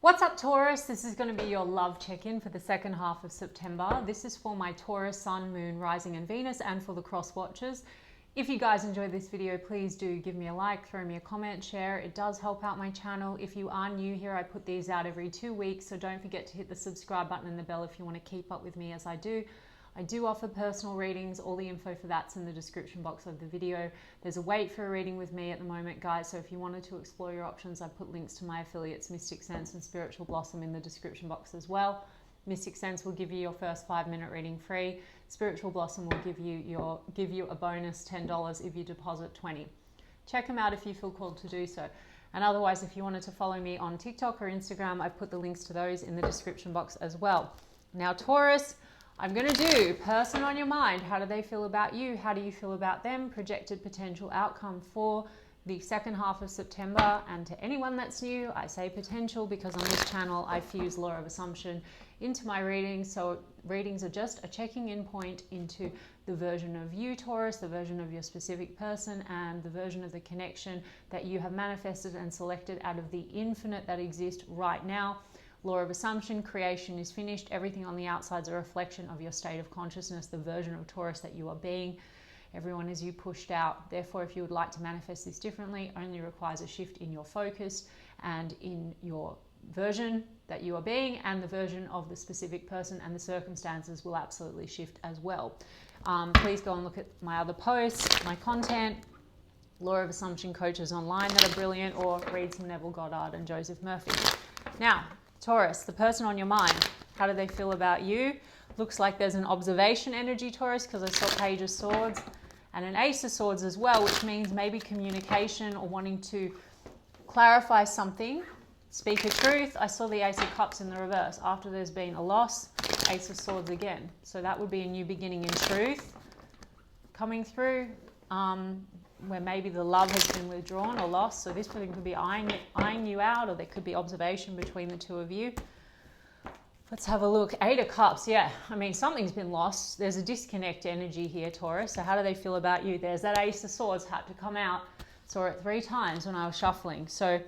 What's up, Taurus? This is going to be your love check-in for the second half of September. This is for my Taurus Sun, Moon, Rising and Venus, and for the cross watchers. If you guys enjoyed this video, please do give me a like, throw me a comment, share. It does help out my channel. If you are new here, I put these out every 2 weeks, so don't forget to hit the subscribe button and the bell if you want to keep up with me as I do. I do offer personal readings. All the info for that's in the description box of the video. There's a wait for a reading with me at the moment, guys, so if you wanted to explore your options, I put links to my affiliates Mystic Sense and Spiritual Blossom in the description box as well. Mystic Sense will give you your first 5-minute reading free. Spiritual Blossom will give you a bonus $10 if you deposit $20. Check them out if you feel called to do so. And otherwise, if you wanted to follow me on TikTok or Instagram, I've put the links to those in the description box as well. Now, Taurus, I'm going to do person on your mind. How do they feel about you? How do you feel about them? Projected potential outcome for the second half of September. And to anyone that's new, I say potential because on this channel I fuse law of assumption into my readings. So readings are just a checking in point into the version of you, Taurus, the version of your specific person, and the version of the connection that you have manifested and selected out of the infinite that exists right now. Law of assumption, creation is finished. Everything on the outside is a reflection of your state of consciousness, the version of Taurus that you are being. Everyone is you pushed out. Therefore, if you would like to manifest this differently, only requires a shift in your focus and in your version that you are being, and the version of the specific person, and the circumstances will absolutely shift as well. Please go and look at my other posts, my content, Law of Assumption coaches online that are brilliant, or read some Neville Goddard and Joseph Murphy. Now, Taurus, the person on your mind, how do they feel about you? Looks like there's an observation energy, Taurus, because I saw Page of Swords and an Ace of Swords as well, which means maybe communication or wanting to clarify something, speak a truth. I saw the Ace of Cups in the reverse. After there's been a loss, Ace of Swords again. So that would be a new beginning in truth coming through, where maybe the love has been withdrawn or lost. So this person could be eyeing you out, or there could be observation between the two of you. Let's have a look. 8 of Cups. Yeah, I mean, something's been lost. There's a disconnect energy here, Taurus. So how do they feel about you? There's that Ace of Swords had to come out. Saw it 3 times when I was shuffling. So,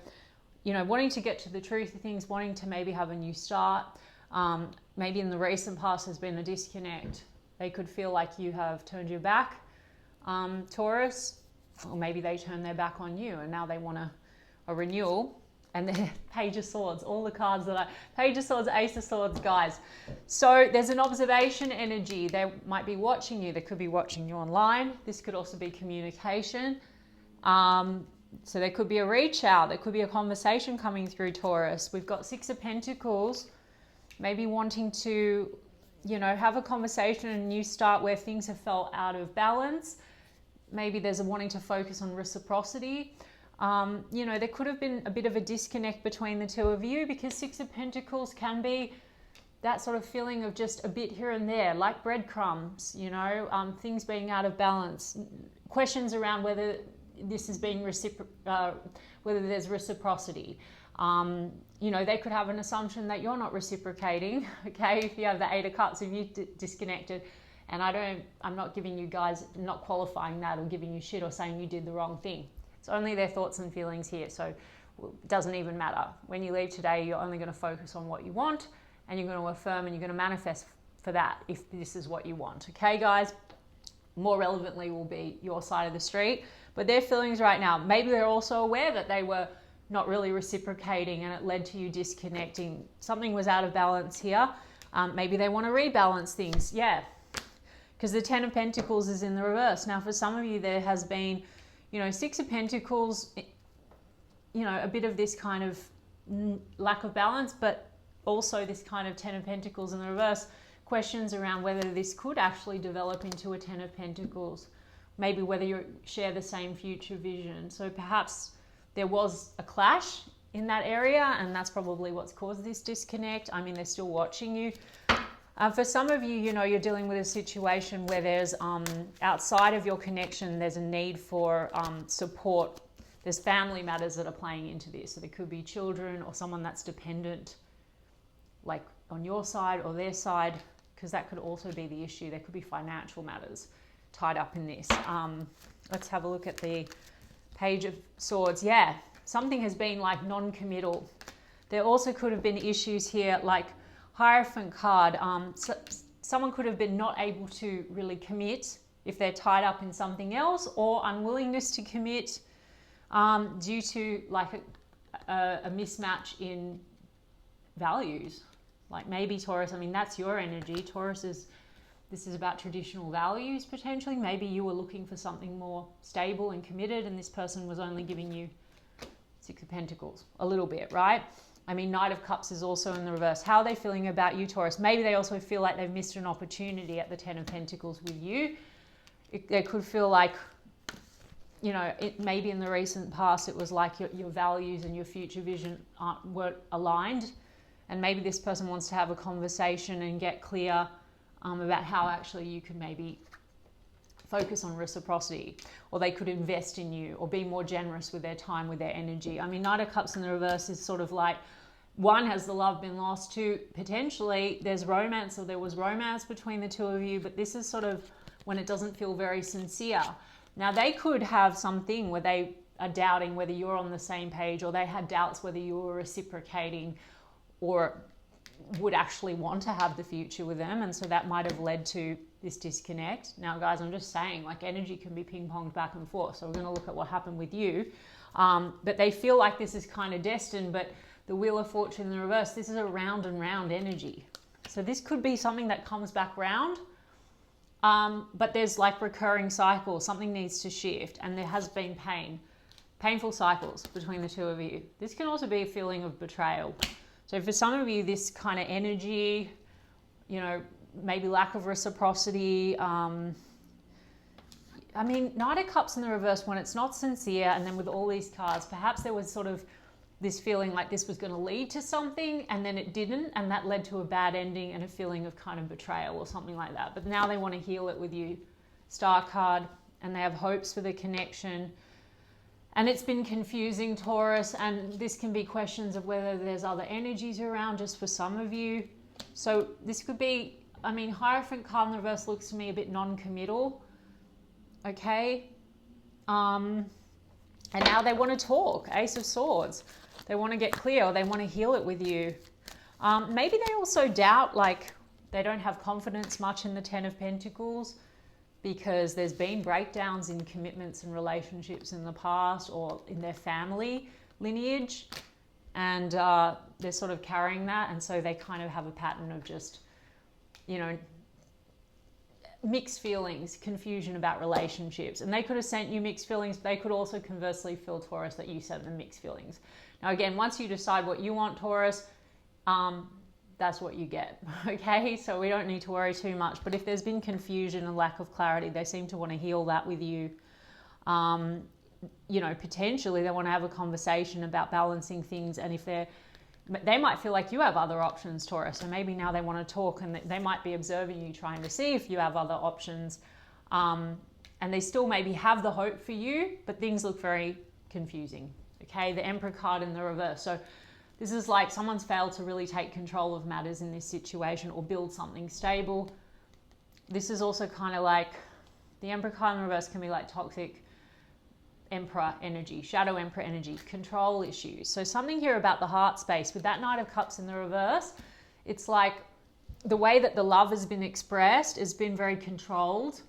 you know, wanting to get to the truth of things, wanting to maybe have a new start. Maybe in the recent past there's been a disconnect. They could feel like you have turned your back, Taurus. Or maybe they turn their back on you and now they want a renewal. And then Page of Swords, all the cards that Page of Swords, Ace of Swords, guys. So there's an observation energy. They might be watching you. They could be watching you online. This could also be communication. So there could be a reach out. There could be a conversation coming through, Taurus. We've got 6 of Pentacles, maybe wanting to, you know, have a conversation and a new start where things have felt out of balance. Maybe there's a wanting to focus on reciprocity. You know, there could have been a bit of a disconnect between the two of you, because 6 of Pentacles can be that sort of feeling of just a bit here and there, like breadcrumbs, you know, things being out of balance, questions around whether this is being whether there's reciprocity. You know, they could have an assumption that you're not reciprocating, okay, if you have the 8 of Cups, if you disconnected. And I'm not giving you guys, not qualifying that or giving you shit or saying you did the wrong thing. It's only their thoughts and feelings here, so it doesn't even matter. When you leave today, you're only going to focus on what you want, and you're going to affirm and you're going to manifest for that if this is what you want. Okay, guys? More relevantly will be your side of the street, but their feelings right now, maybe they're also aware that they were not really reciprocating and it led to you disconnecting. Something was out of balance here. Maybe they want to rebalance things. Yeah. Because the 10 of Pentacles is in the reverse. Now, for some of you, there has been, you know, 6 of Pentacles, you know, a bit of this kind of lack of balance, but also this kind of 10 of Pentacles in the reverse. Questions around whether this could actually develop into a 10 of Pentacles. Maybe whether you share the same future vision. So perhaps there was a clash in that area, and that's probably what's caused this disconnect. I mean, they're still watching you. For some of you, you know, you're dealing with a situation where there's, outside of your connection, there's a need for support. There's family matters that are playing into this. So there could be children or someone that's dependent, like on your side or their side, because that could also be the issue. There could be financial matters tied up in this. Let's have a look at the Page of Swords. Yeah, something has been like non-committal. There also could have been issues here, like Hierophant card. Someone could have been not able to really commit if they're tied up in something else, or unwillingness to commit due to like a mismatch in values. Like maybe Taurus, I mean, that's your energy. Taurus is, this is about traditional values potentially. Maybe you were looking for something more stable and committed, and this person was only giving you Six of Pentacles a little bit, right? I mean, Knight of Cups is also in the reverse. How are they feeling about you, Taurus? Maybe they also feel like they've missed an opportunity at the Ten of Pentacles with you. They could feel like, you know, maybe in the recent past it was like your values and your future vision weren't aligned. And maybe this person wants to have a conversation and get clear about how actually you could maybe focus on reciprocity, or they could invest in you or be more generous with their time, with their energy. I mean, Knight of Cups in the reverse is sort of like, one, has the love been lost? Two, potentially there's romance, or there was romance between the two of you, but this is sort of when it doesn't feel very sincere. Now, they could have something where they are doubting whether you're on the same page, or they had doubts whether you were reciprocating or would actually want to have the future with them. And so that might have led to this disconnect. Now, guys, I'm just saying, like, energy can be ping-ponged back and forth. So we're going to look at what happened with you. But they feel like this is kind of destined, but the Wheel of Fortune in the reverse, this is a round and round energy. So this could be something that comes back round. But there's like recurring cycles. Something needs to shift, and there has been painful cycles between the two of you. This can also be a feeling of betrayal. So for some of you, this kind of energy, you know, maybe lack of reciprocity. I mean, Knight of Cups in the reverse, when it's not sincere, and then with all these cards, perhaps there was sort of this feeling like this was going to lead to something, and then it didn't, and that led to a bad ending and a feeling of kind of betrayal or something like that. But now they want to heal it with you. Star card, and they have hopes for the connection. And it's been confusing, Taurus, and this can be questions of whether there's other energies around just for some of you. So this could be, I mean, Hierophant card in the reverse looks to me a bit non-committal. Okay. And now they want to talk. Ace of Swords. They want to get clear, or they want to heal it with you. Maybe they also doubt, like, they don't have confidence much in the Ten of Pentacles, because there's been breakdowns in commitments and relationships in the past, or in their family lineage, and they're sort of carrying that, and so they kind of have a pattern of just, you know, mixed feelings, confusion about relationships. And they could have sent you mixed feelings, but they could also conversely feel, Taurus, that you sent them mixed feelings. Now again, once you decide what you want, Taurus, that's what you get, okay? So we don't need to worry too much. But if there's been confusion and lack of clarity, they seem to want to heal that with you. You know, potentially they want to have a conversation about balancing things. And if they might feel like you have other options, Taurus. So maybe now they want to talk, and they might be observing you, trying to see if you have other options. And they still maybe have the hope for you, but things look very confusing, okay? The Emperor card in the reverse. So this is like someone's failed to really take control of matters in this situation, or build something stable. This is also kind of like, the Emperor card in the reverse can be like toxic Emperor energy, shadow Emperor energy, control issues. So something here about the heart space with that Knight of Cups in the reverse, it's like the way that the love has been expressed has been very controlled.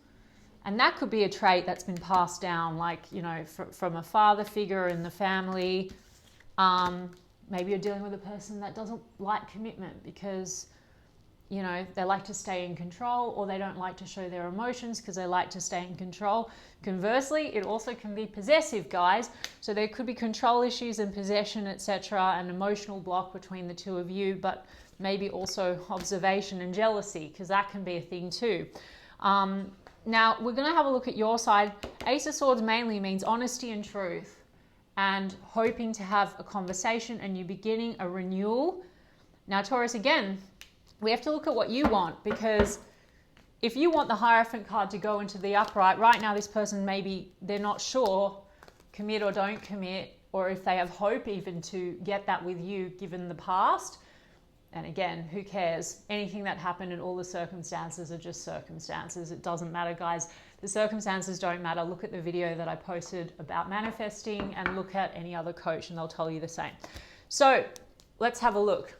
And that could be a trait that's been passed down, like, you know, from a father figure in the family. Maybe you're dealing with a person that doesn't like commitment because, you know, they like to stay in control, or they don't like to show their emotions because they like to stay in control. Conversely, it also can be possessive, guys. So there could be control issues and possession, etc., an emotional block between the two of you, but maybe also observation and jealousy, because that can be a thing too. Now, we're going to have a look at your side. Ace of Swords mainly means honesty and truth, and hoping to have a conversation, and you beginning a renewal. Now, Taurus, again, we have to look at what you want, because if you want the Hierophant card to go into the upright, right now this person, maybe they're not sure, commit or don't commit, or if they have hope even to get that with you given the past. And again, who cares? Anything that happened and all the circumstances are just circumstances. It doesn't matter, guys. The circumstances don't matter. Look at the video that I posted about manifesting, and look at any other coach and they'll tell you the same. So let's have a look.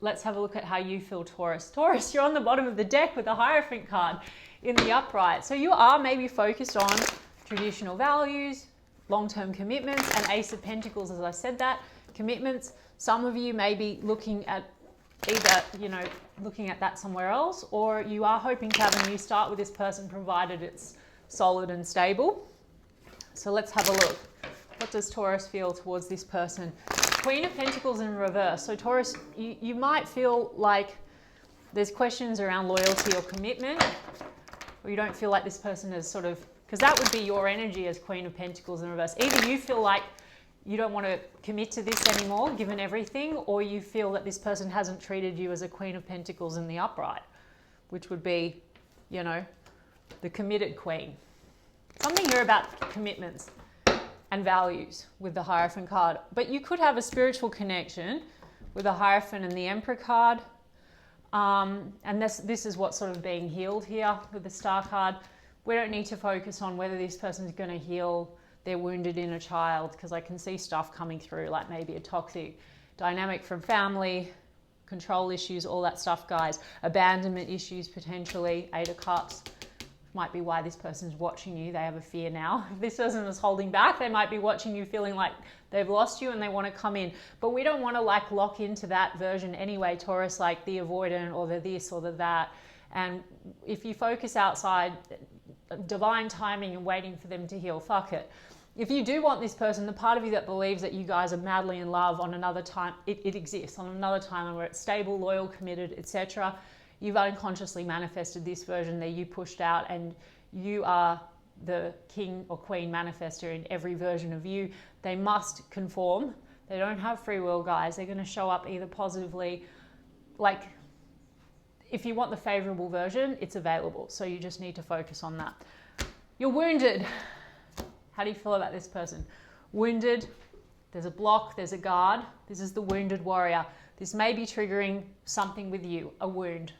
Let's have a look at how you feel, Taurus. Taurus, you're on the bottom of the deck with a Hierophant card in the upright. So you are maybe focused on traditional values, long-term commitments, and Ace of Pentacles, as I said that, commitments. Some of you may be looking at either, you know, looking at that somewhere else, or you are hoping to have a new start with this person, provided it's solid and stable. So let's have a look. What does Taurus feel towards this person? Queen of Pentacles in reverse. So Taurus, you might feel like there's questions around loyalty or commitment, or you don't feel like this person is sort of, because that would be your energy as Queen of Pentacles in reverse. Either you feel like you don't want to commit to this anymore, given everything, or you feel that this person hasn't treated you as a Queen of Pentacles in the upright, which would be, you know, the committed queen. Something here about commitments and values with the Hierophant card. But you could have a spiritual connection with the Hierophant and the Emperor card. And this is what's sort of being healed here with the Star card. We don't need to focus on whether this person is going to heal their wounded inner child, because I can see stuff coming through, like maybe a toxic dynamic from family, control issues, all that stuff, guys. Abandonment issues, potentially. 8 of Cups. Might be why this person's watching you. They have a fear now. If this person was holding back, they might be watching you feeling like they've lost you and they want to come in. But we don't want to like lock into that version anyway, Taurus, like the avoidant or the this or the that. And if you focus outside divine timing and waiting for them to heal, fuck it. If you do want this person, the part of you that believes that you guys are madly in love on another time, it exists on another timeline where it's stable, loyal, committed, etc. You've unconsciously manifested this version that you pushed out, and you are the king or queen manifester in every version of you. They must conform. They don't have free will, guys. They're going to show up either positively, like if you want the favorable version, it's available. So you just need to focus on that. You're wounded. How do you feel about this person? Wounded. There's a block. There's a guard. This is the wounded warrior. This may be triggering something with you, a wound.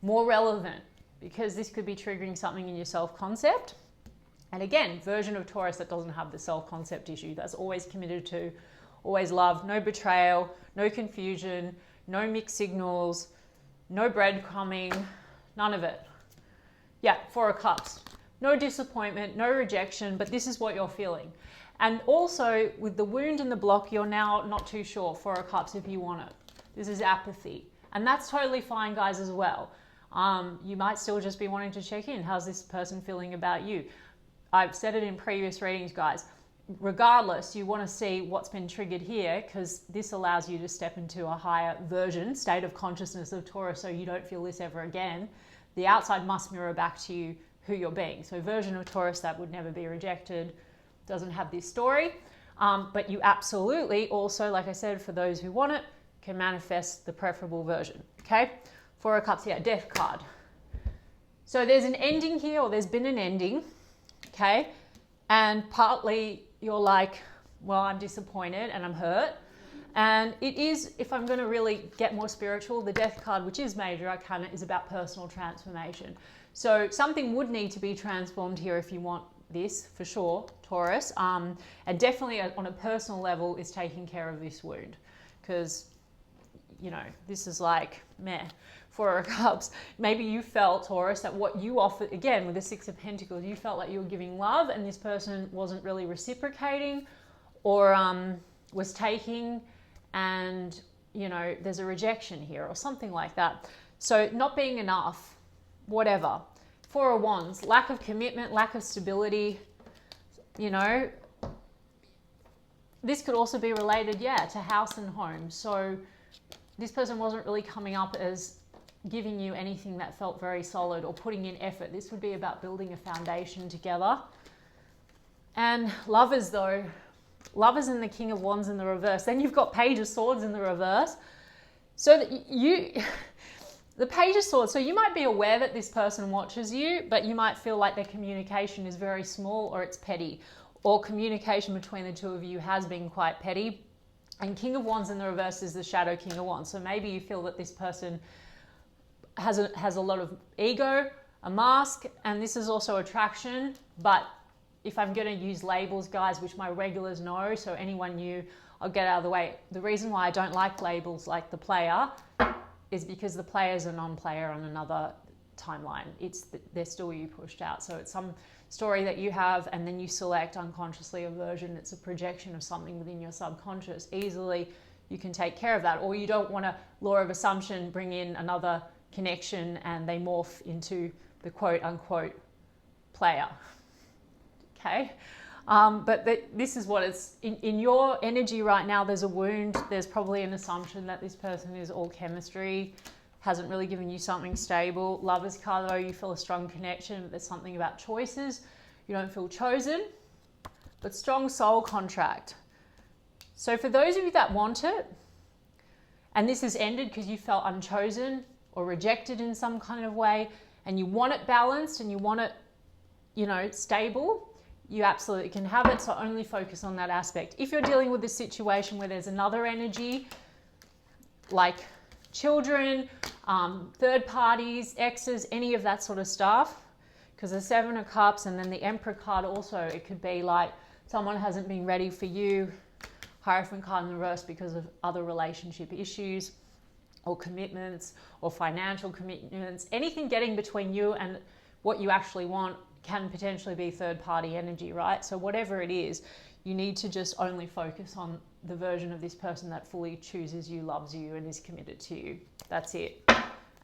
More relevant, because this could be triggering something in your self-concept. And again, version of Taurus that doesn't have the self-concept issue. That's always committed to, always love, no betrayal, no confusion, no mixed signals, no breadcrumbing, none of it. Yeah, 4 of Cups. No disappointment, no rejection, but this is what you're feeling. And also with the wound and the block, you're now not too sure, 4 of Cups, if you want it. This is apathy. And that's totally fine, guys, as well. You might still just be wanting to check in. How's this person feeling about you? I've said it in previous readings, guys. Regardless, you want to see what's been triggered here, because this allows you to step into a higher version, state of consciousness of Taurus, so you don't feel this ever again. The outside must mirror back to you who you're being. So version of Taurus that would never be rejected, doesn't have this story. But you absolutely also, like I said, for those who want it, can manifest the preferable version, okay? 4 of Cups here, Death card. So there's an ending here, or there's been an ending, okay? And partly you're like, well, I'm disappointed and I'm hurt. And it is, if I'm going to really get more spiritual, the Death card, which is major arcana, is about personal transformation. So something would need to be transformed here if you want this, for sure, Taurus. And definitely on a personal level is taking care of this wound. Because, you know, this is like, meh. 4 of Cups. Maybe you felt, Taurus, that what you offered, again, with the 6 of Pentacles, you felt like you were giving love and this person wasn't really reciprocating, or was taking, and, you know, there's a rejection here or something like that. So not being enough, whatever. 4 of Wands, lack of commitment, lack of stability, you know. This could also be related, yeah, to house and home. So this person wasn't really coming up as giving you anything that felt very solid or putting in effort. This would be about building a foundation together. And lovers, though, lovers and the King of Wands in the reverse. Then you've got Page of Swords in the reverse. So that the Page of Swords, so you might be aware that this person watches you, but you might feel like their communication is very small, or it's petty, or communication between the two of you has been quite petty. And King of Wands in the reverse is the Shadow King of Wands. So maybe you feel that this person has a lot of ego, a mask, and this is also attraction. But if I'm going to use labels, guys, which my regulars know, so anyone new, I'll get out of the way. The reason why I don't like labels like the player is because the player is a non-player on another timeline. They're still you pushed out. So it's some story that you have, and then you select unconsciously a version. It's a projection of something within your subconscious. Easily you can take care of that, or you don't want to, law of assumption, bring in another connection and they morph into the quote unquote player. Okay. But this is what it's in your energy right now. There's a wound. There's probably an assumption that this person is all chemistry, hasn't really given you something stable. Lover's card, though, you feel a strong connection. There's something about choices. You don't feel chosen, but strong soul contract. So for those of you that want it, and this has ended because you felt unchosen or rejected in some kind of way, and you want it balanced and you want it, you know, stable, you absolutely can have it. So only focus on that aspect. If you're dealing with a situation where there's another energy, like children, third parties, exes, any of that sort of stuff, because the Seven of Cups and then the Emperor card also, it could be like someone hasn't been ready for you, Hierophant card in the reverse because of other relationship issues or commitments or financial commitments, anything getting between you and what you actually want can potentially be third party energy, right? So whatever it is, you need to just only focus on the version of this person that fully chooses you, loves you, and is committed to you. That's it.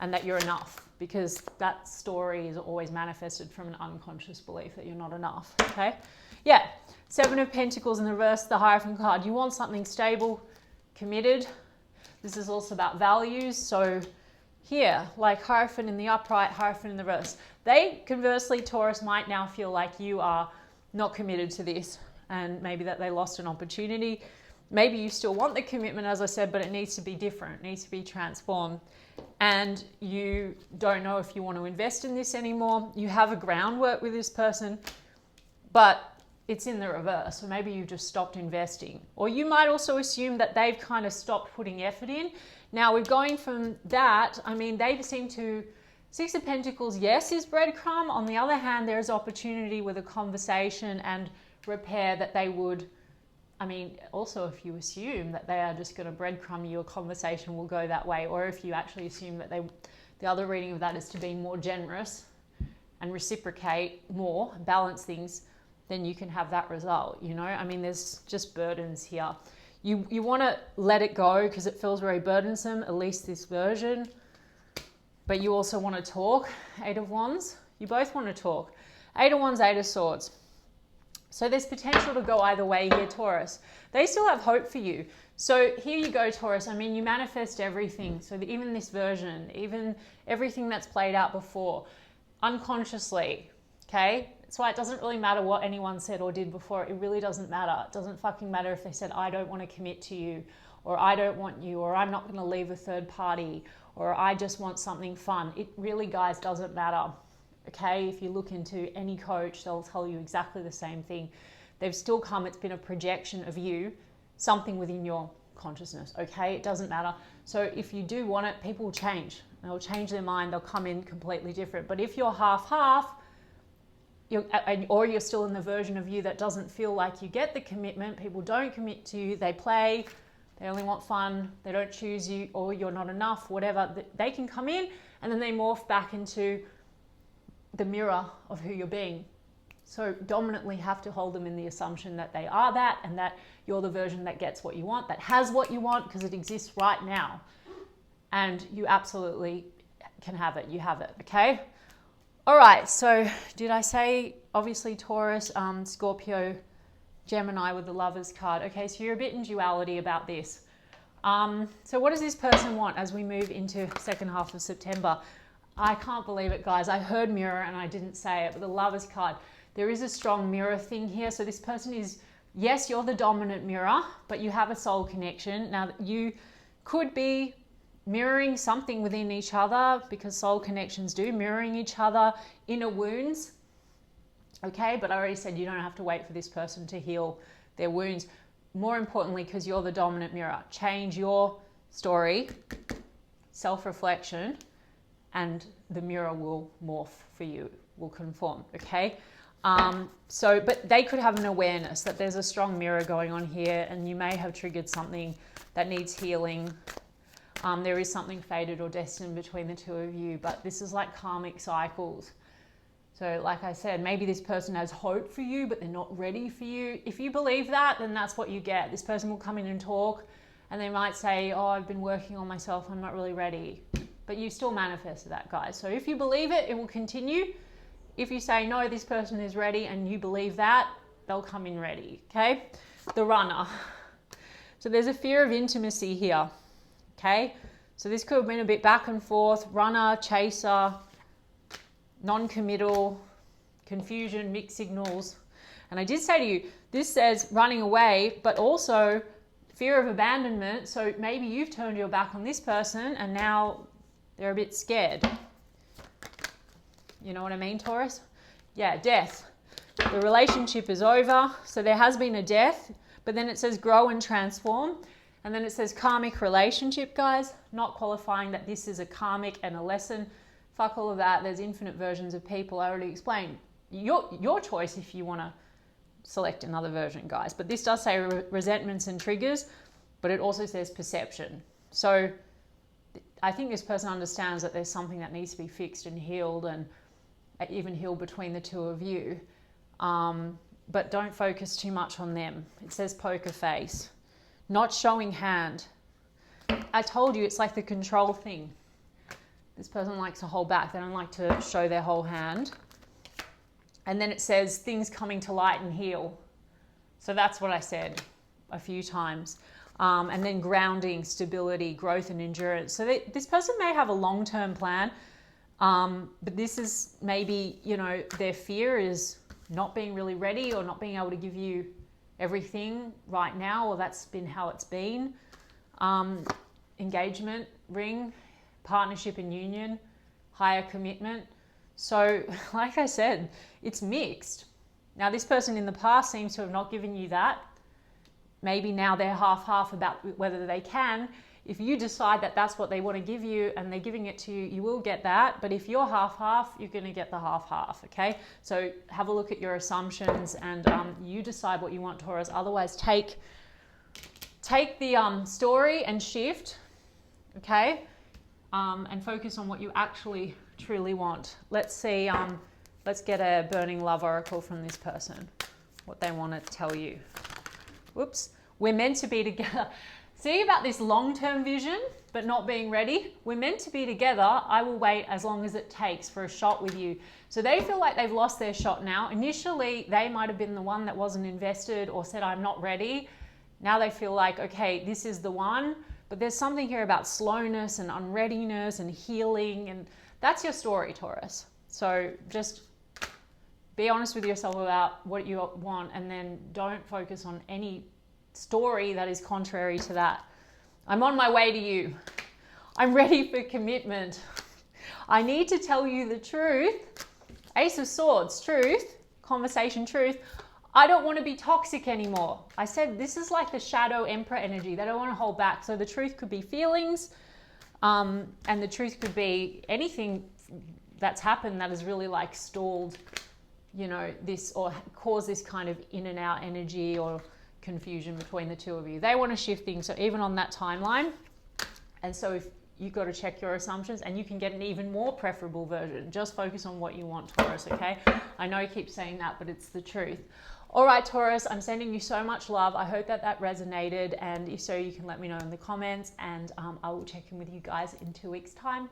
And that you're enough, because that story is always manifested from an unconscious belief that you're not enough, okay? Yeah, Seven of Pentacles in the reverse, the Hierophant card. You want something stable, committed. This is also about values. So here, like Hierophant in the upright, Hierophant in the reverse. They, conversely, Taurus, might now feel like you are not committed to this, and maybe that they lost an opportunity. Maybe you still want the commitment, as I said, but it needs to be different. It needs to be transformed. And you don't know if you want to invest in this anymore. You have a groundwork with this person, but it's in the reverse. So maybe you've just stopped investing. Or you might also assume that they've kind of stopped putting effort in. Now we're going from that. I mean, they seem to, Six of Pentacles, yes, is breadcrumb. On the other hand, there's opportunity with a conversation and repair that they would, I mean, also if you assume that they are just going to breadcrumb you, a conversation will go that way. Or if you actually assume that the other reading of that is to be more generous and reciprocate more, balance things, then you can have that result, you know? I mean, there's just burdens here. You want to let it go because it feels very burdensome, at least this version. But you also want to talk. Eight of Wands. You both want to talk. Eight of Wands, Eight of Swords. So there's potential to go either way here, Taurus. They still have hope for you. So here you go, Taurus. I mean, you manifest everything. So even this version, even everything that's played out before, unconsciously, okay? That's why it doesn't really matter what anyone said or did before. It really doesn't matter. It doesn't fucking matter if they said, I don't want to commit to you, or I don't want you, or I'm not going to leave a third party, or I just want something fun. It really, guys, doesn't matter. Okay, if you look into any coach, they'll tell you exactly the same thing. They've still come, it's been a projection of you, something within your consciousness, okay? It doesn't matter. So if you do want it, people will change. They'll change their mind, they'll come in completely different. But if you're half-half, or you're still in the version of you that doesn't feel like you get the commitment, people don't commit to you, they play, they only want fun, they don't choose you, or you're not enough, whatever, they can come in and then they morph back into the mirror of who you're being. So dominantly have to hold them in the assumption that they are that, and that you're the version that gets what you want, that has what you want, because it exists right now. And you absolutely can have it, you have it, okay? All right, so did I say, obviously Taurus, Scorpio, Gemini with the Lovers card. Okay, so you're a bit in duality about this. So what does this person want as we move into second half of September? I can't believe it, guys. I heard mirror and I didn't say it, but the Lovers card, there is a strong mirror thing here. So this person is, yes, you're the dominant mirror, but you have a soul connection. Now, you could be mirroring something within each other, because soul connections do, mirroring each other, inner wounds. Okay, but I already said you don't have to wait for this person to heal their wounds. More importantly, because you're the dominant mirror, change your story, self-reflection, and the mirror will morph for you, will conform, okay? But they could have an awareness that there's a strong mirror going on here, and you may have triggered something that needs healing. There is something fated or destined between the two of you, but this is like karmic cycles. So like I said, maybe this person has hope for you, but they're not ready for you. If you believe that, then that's what you get. This person will come in and talk, and they might say, oh, I've been working on myself, I'm not really ready. But you still manifested that, guys. So if you believe it, it will continue. If you say, no, this person is ready, and you believe that, they'll come in ready, okay? The runner. So there's a fear of intimacy here, okay? So this could have been a bit back and forth, runner, chaser, non-committal, confusion, mixed signals. And I did say to you, this says running away, but also fear of abandonment. So maybe you've turned your back on this person and now they're a bit scared. You know what I mean, Taurus? Yeah, death. The relationship is over. So there has been a death, but then it says grow and transform. And then it says karmic relationship, guys, not qualifying that this is a karmic and a lesson. Fuck all of that. There's infinite versions of people. I already explained. Your choice if you want to select another version, guys. But this does say resentments and triggers, but it also says perception. So I think this person understands that there's something that needs to be fixed and healed, and even healed between the two of you. But don't focus too much on them. It says poker face. Not showing hand. I told you, it's like the control thing. This person likes to hold back. They don't like to show their whole hand. And then it says things coming to light and heal. So that's what I said a few times. And then grounding, stability, growth and endurance. So this person may have a long-term plan, but this is maybe, you know, their fear is not being really ready or not being able to give you everything right now, or that's been how it's been. Engagement, ring, partnership and union, higher commitment. So like I said, it's mixed. Now this person in the past seems to have not given you that. Maybe now they're half-half about whether they can. If you decide that that's what they want to give you and they're giving it to you, you will get that. But if you're half-half, you're going to get the half-half, okay? So have a look at your assumptions and you decide what you want, Taurus. Otherwise, take the story and shift, okay? And focus on what you actually truly want. Let's see, let's get a burning love oracle from this person, what they want to tell you. Whoops, we're meant to be together. See about this long-term vision, but not being ready? We're meant to be together. I will wait as long as it takes for a shot with you. So they feel like they've lost their shot now. Initially, they might have been the one that wasn't invested or said, I'm not ready. Now they feel like, okay, this is the one. But there's something here about slowness and unreadiness and healing. And that's your story, Taurus. So just be honest with yourself about what you want, and then don't focus on any story that is contrary to that. I'm on my way to you. I'm ready for commitment. I need to tell you the truth. Ace of Swords, truth, conversation, truth. I don't want to be toxic anymore. I said this is like the shadow emperor energy. They don't want to hold back. So the truth could be feelings, and the truth could be anything that's happened that has really like stalled, you know, this, or caused this kind of in and out energy or confusion between the two of you. They want to shift things. So even on that timeline. And so if you've got to check your assumptions, and you can get an even more preferable version. Just focus on what you want, Taurus, okay? I know I keep saying that, but it's the truth. All right, Taurus, I'm sending you so much love. I hope that resonated. And if so, you can let me know in the comments, and I will check in with you guys in 2 weeks' time.